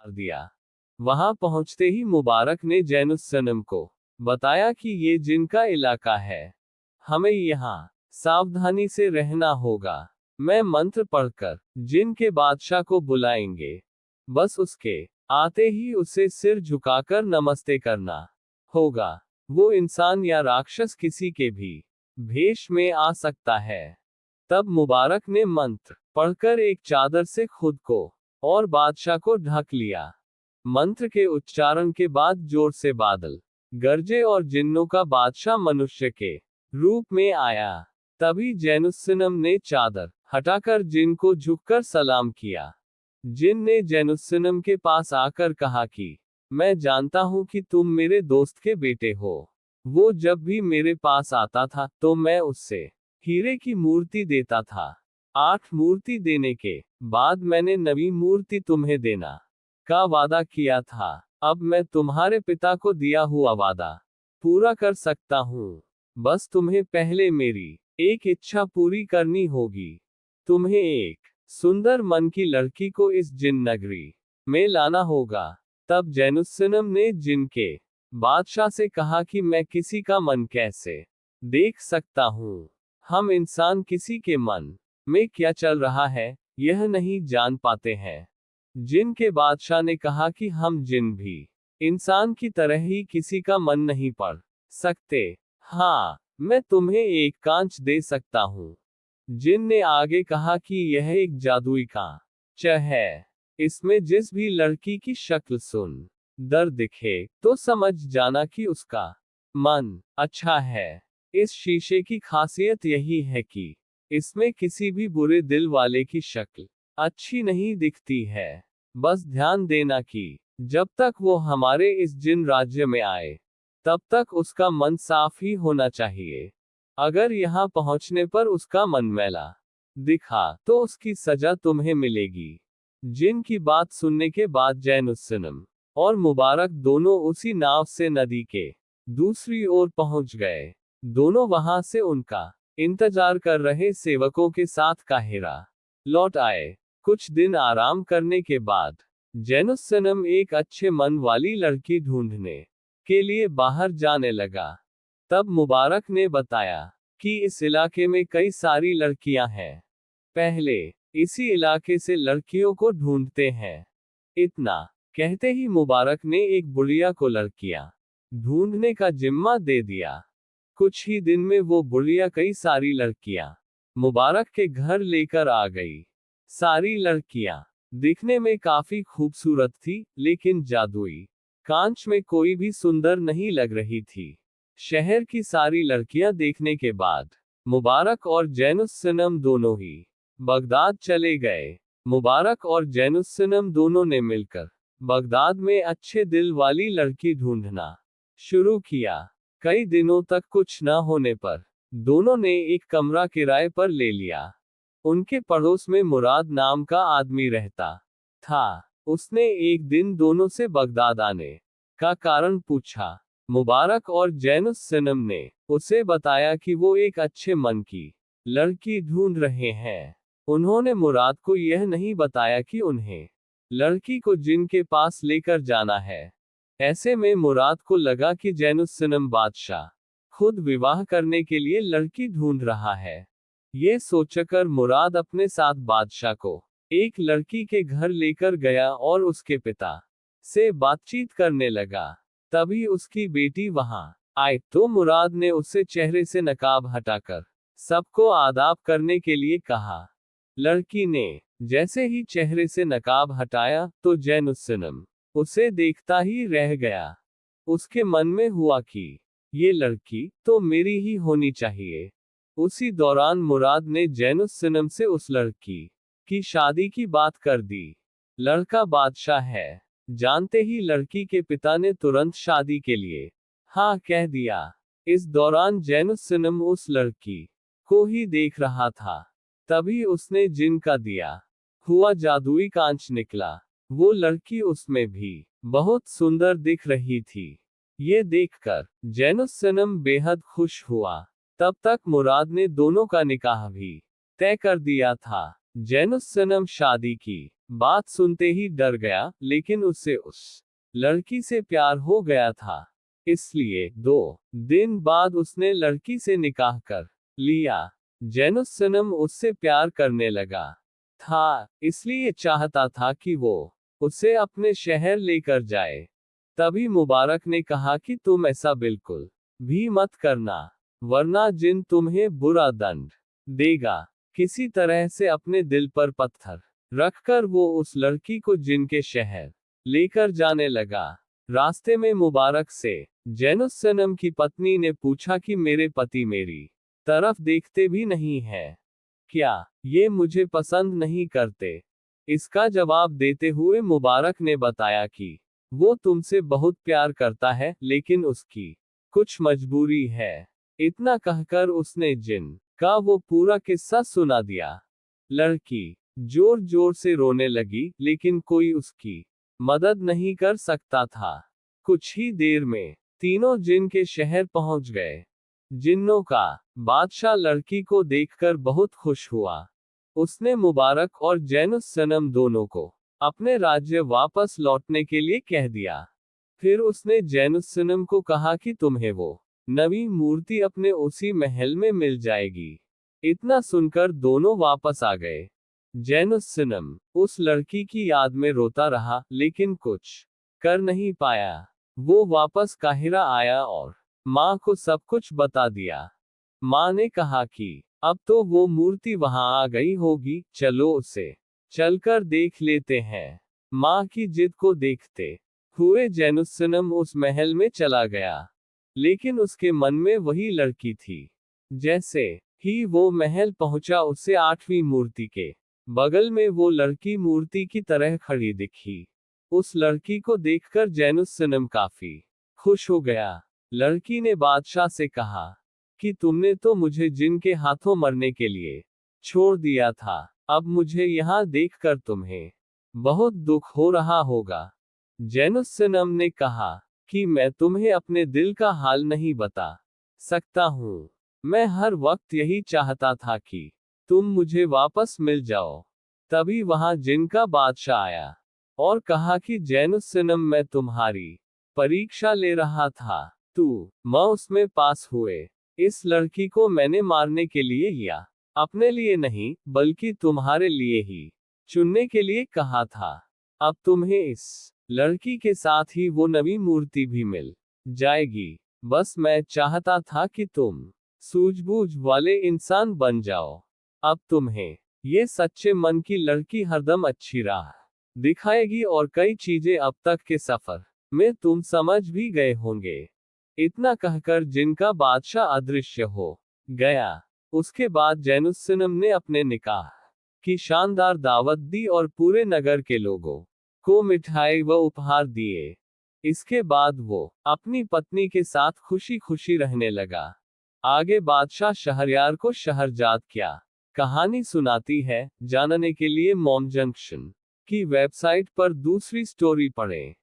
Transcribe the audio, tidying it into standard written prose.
मार दिया। वहां पहुंचते ही मुबारक ने जैनुस्सनम को बताया कि ये जिन का इलाका है, हमें यहाँ सावधानी से रहना होगा। मैं मंत्र पढ़कर जिन के बादशाह को बुलाएंगे, बस उसके आते ही उसे सिर झुकाकर नमस्ते करना होगा। वो इंसान या राक्षस किसी के भी भेष में आ सकता है। तब मुबारक ने मंत्र पढ़कर एक चादर से खुद को और बादशाह को ढक लिया। मंत्र के उच्चारण के बाद जोर से बादल गरजे और जिन्नों का बादशाह मनुष्य के रूप में आया। तभी जैनुस्सनम ने चादर हटाकर जिन को झुककर सलाम किया। जिन ने जैनुस्सनम के पास आकर कहा कि मैं जानता हूं कि तुम मेरे दोस्त के बेटे हो। वो जब भी मेरे पास आता था तो मैं उससे हीरे की मूर्ति देता था। 8 मूर्ति देने के बाद मैंने 9वीं मूर्ति तुम्हें देना का वादा किया था। अब मैं तुम्हारे पिता को दिया हुआ वादा पूरा कर सकता हूँ। बस तुम्हें पहले मेरी एक इच्छा पूरी करनी होगी। तुम्हें एक सुंदर मन की लड़की को इस जिन नगरी में लाना होगा। तब जैनुस्सनम ने जिन के बादशाह से कहा कि मैं किसी का मन कैसे देख सकता हूँ। हम इंसान किसी के मन में क्या चल रहा है यह नहीं जान पाते हैं। जिन के बादशाह ने कहा कि हम जिन भी इंसान की तरह ही किसी का मन नहीं पढ़ सकते। हाँ, मैं तुम्हें एक कांच दे सकता हूँ। जिन ने आगे कहा कि यह एक जादुई कांच है। इसमें जिस भी लड़की की शक्ल सुन दर दिखे तो समझ जाना कि उसका मन अच्छा है। इस शीशे की खासियत यही है कि इसमें किसी भी बुरे दिल वाले की शक्ल अच्छी नहीं दिखती है। बस ध्यान देना कि जब तक वो हमारे इस जिन राज्य में आए, तब तक उसका मन साफ ही होना चाहिए। अगर यहाँ पहुँचने पर उसका मन मैला दिखा तो उसकी सजा तुम्हें मिलेगी। जिन की बात सुनने के बाद जैनुस्सनम और मुबारक दोनों उसी नाव से नदी के दूसरी ओर पहुंच गए। दोनों वहां से उनका इंतजार कर रहे सेवकों के साथ काहिरा लौट आए। कुछ दिन आराम करने के बाद जैनुस्सनम एक अच्छे मन वाली लड़की ढूंढने के लिए बाहर जाने लगा। तब मुबारक ने बताया कि इस इलाके में कई सारी लड़कियां हैं। पहले इसी इलाके से लड़कियों को ढूंढते हैं। इतना कहते ही मुबारक ने एक बुढ़िया को लड़कियां ढूंढने का जिम्मा दे दिया। कुछ ही दिन में वो बुढ़िया कई सारी लड़कियां मुबारक के घर लेकर आ गई। सारी लड़कियां दिखने में काफी खूबसूरत थी, लेकिन जादुई कांच में कोई भी सुंदर नहीं लग रही थी। शहर की सारी लड़कियां देखने के बाद मुबारक और जैनुस्सनम दोनों ही बगदाद चले गए। मुबारक और जैनुस्सनम दोनों ने मिलकर बगदाद में अच्छे दिल वाली लड़की ढूंढना शुरू किया। कई दिनों तक कुछ न होने पर दोनों ने एक कमरा किराए पर ले लिया। उनके पड़ोस में मुराद नाम का आदमी रहता था। उसने एक दिन दोनों से बगदाद आने का कारण पूछा। मुबारक और जैनुस्सनम ने उसे बताया कि वो एक अच्छे मन की लड़की ढूंढ रहे हैं। उन्होंने मुराद को यह नहीं बताया कि उन्हें लड़की को जिन के पास लेकर जाना है। ऐसे में मुराद को लगा कि जैनुस्सनम बादशाह खुद विवाह करने के लिए लड़की ढूंढ रहा है। ये सोचकर मुराद अपने साथ बादशाह को एक लड़की के घर लेकर गया और उसके पिता से बातचीत करने लगा। तभी उसकी बेटी वहां आई तो मुराद ने उससे चेहरे से नकाब हटाकर सबको आदाब करने के लिए कहा। लड़की ने जैसे ही चेहरे से नकाब हटाया तो जैनुस्सनम उसे देखता ही रह गया। उसके मन में हुआ कि ये लड़की तो मेरी ही होनी चाहिए। उसी दौरान मुराद ने जैनुस्सनम से उस लड़की की शादी की बात कर दी। लड़का बादशाह है जानते ही लड़की के पिता ने तुरंत शादी के लिए हाँ कह दिया। इस दौरान जैनुस्सनम उस लड़की को ही देख रहा था। तभी उसने जिन का दिया हुआ जादुई कांच निकला। वो लड़की उसमें भी बहुत सुंदर दिख रही थी। ये देखकर जैनुस्सनम बेहद खुश हुआ। तब तक मुराद ने दोनों का निकाह भी तय कर दिया था। जैनुस्सनम शादी की बात सुनते ही डर गया, लेकिन उससे उस लड़की से प्यार हो गया था। इसलिए 2 दिन बाद उसने लड़की से निकाह कर लिया। जैनुस्सनम उससे प्यार करने लगा था, इसलिए चाहता था कि वो उसे अपने शहर लेकर जाए। तभी मुबारक ने कहा कि तुम ऐसा बिल्कुल भी मत करना, वरना जिन तुम्हें बुरा दंड देगा। किसी तरह से अपने दिल पर पत्थर रखकर वो उस लड़की को जिन के शहर लेकर जाने लगा। रास्ते में मुबारक से जैनुस्सनम की पत्नी ने पूछा कि मेरे पति मेरी तरफ देखते भी नहीं है क्या, ये मुझे पसंद नहीं करते? इसका जवाब देते हुए मुबारक ने बताया कि वो तुमसे बहुत प्यार करता है, लेकिन उसकी कुछ मजबूरी है। इतना कहकर उसने जिन का वो पूरा किस्सा सुना दिया। लड़की जोर जोर से रोने लगी, लेकिन कोई उसकी मदद नहीं कर सकता था। कुछ ही देर में तीनों जिन के शहर पहुंच गए। जिन्नों का बादशाह लड़की को देखकर बहुत खुश हुआ। उसने मुबारक और जैनुस्सनम दोनों को अपने राज्य वापस लौटने के लिए कह दिया। फिर उसने जैनुस्सनम को कहा कि तुम्हें वो नवी मूर्ति अपने उसी महल में मिल जाएगी। इतना सुनकर दोनों वापस आ गए। जैनुस्सनम उस लड़की की याद में रोता रहा, लेकिन कुछ कर नहीं पाया। वो वापस काहिरा आया और माँ को सब कुछ बता दिया। माँ ने कहा कि अब तो वो मूर्ति वहां आ गई होगी, चलो उसे चलकर देख लेते हैं। माँ की जिद को देखते हुए जैनुस्सनम उस महल में चला गया, लेकिन उसके मन में वही लड़की थी। जैसे ही वो महल पहुंचा, उसे 8वीं मूर्ति के बगल में वो लड़की मूर्ति की तरह खड़ी दिखी। उस लड़की को देखकर जैनुस्सनम काफी खुश हो गया। लड़की ने बादशाह से कहा कि तुमने तो मुझे जिन के हाथों मरने के लिए छोड़ दिया था, अब मुझे यहाँ देखकर तुम्हें बहुत दुख हो रहा होगा। जैनुस्सनम ने कहा कि मैं तुम्हें अपने दिल का हाल नहीं बता सकता हूँ। मैं हर वक्त यही चाहता था कि तुम मुझे वापस मिल जाओ। तभी वहां जिन का बादशाह आया और कहा कि जैनुस्सनम, मैं तुम्हारी परीक्षा ले रहा था, मैं उसमें पास हुए। इस लड़की को मैंने मारने के लिए या अपने लिए नहीं, बल्कि तुम्हारे लिए ही चुनने के लिए कहा था। अब तुम्हें इस लड़की के साथ ही वो नवी मूर्ति भी मिल जाएगी। बस मैं चाहता था कि तुम सूझबूझ वाले इंसान बन जाओ। अब तुम्हें ये सच्चे मन की लड़की हरदम अच्छी राह दिखाएगी और कई चीजें अब तक के सफर में तुम समझ भी गए होंगे। इतना कहकर जिनका बादशाह अदृश्य हो गया। उसके बाद जैनुस्सनम ने अपने निकाह की शानदार दावत दी और पूरे नगर के लोगों को मिठाई व उपहार दिए। इसके बाद वो अपनी पत्नी के साथ खुशी खुशी रहने लगा। आगे बादशाह शहरयार को शहरजाद क्या कहानी सुनाती है, जानने के लिए मॉम जंक्शन की वेबसाइट पर दूसरी स्टोरी पढ़ें।